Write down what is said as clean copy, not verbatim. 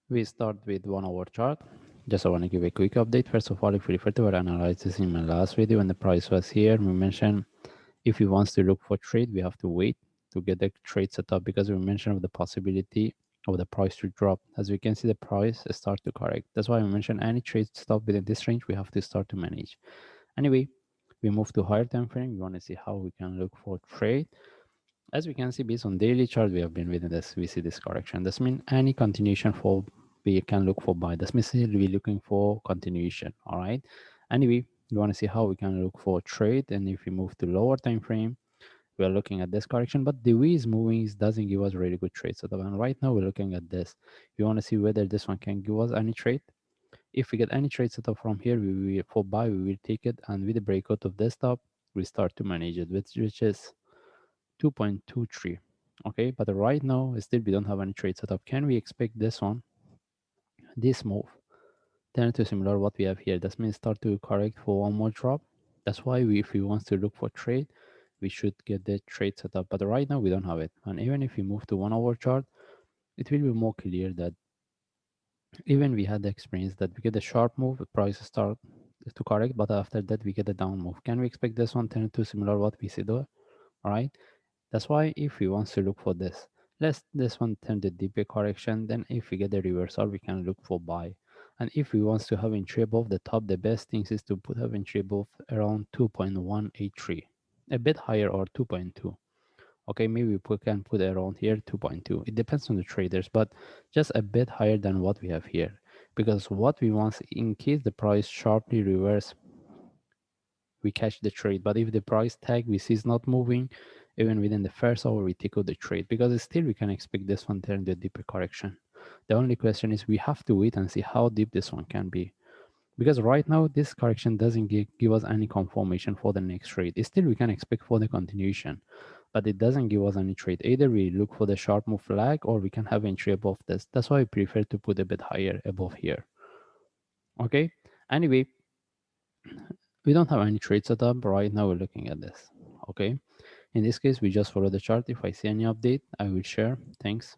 We start with 1 hour chart. Just I want to give a quick update. First of all, if you refer to our analysis in my last video when the price was here, we mentioned if we want to look for trade, we have to wait to get the trade set up because we mentioned of the possibility of the price to drop. As we can see, the price start to correct. That's why we mentioned any trade stop within this range, we have to start to manage. Anyway, we move to higher time frame. We want to see how we can look for trade. As we can see, based on daily chart, we have been within this. We see this correction. This means any continuation for we can look for buy. This means we're looking for continuation. All right. Anyway, we want to see how we can look for trade. And if we move to lower time frame, we are looking at this correction. But the way is moving is doesn't give us really good trade setup. And right now we're looking at this. We want to see whether this one can give us any trade. If we get any trade setup from here, we will for buy, we will take it. And with the breakout of this top, we start to manage it, which is 2.23. Okay, but right now still we don't have any trade setup. Can we expect this one, this move turn to similar what we have here? That means start to correct for one more drop. That's why if we want to look for trade, we should get the trade setup, but right now we don't have it. And even if we move to 1 hour chart, it will be more clear that even we had the experience that we get a sharp move, the price start to correct, but after that we get a down move. Can we expect this one turn to similar what we see there? All right. That's why if we want to look for this, let's this one turn the deeper correction. Then if we get the reversal, we can look for buy. And if we want to have entry above the top, the best thing is to put have entry above around 2.183, a bit higher or 2.2. Okay, maybe we can put around here 2.2. It depends on the traders, but just a bit higher than what we have here. Because what we want, in case the price sharply reverse, we catch the trade. But if the price tag we see is not moving, even within the first hour, we take out the trade because still we can expect this one turn the deeper correction. The only question is we have to wait and see how deep this one can be. Because right now, this correction doesn't give us any confirmation for the next trade. Still, we can expect for the continuation, but it doesn't give us any trade. Either we look for the sharp move flag or we can have entry above this. That's why I prefer to put a bit higher above here. Okay. Anyway, we don't have any trade setup right now. We're looking at this. Okay. In this case, we just follow the chart. If I see any update, I will share. Thanks.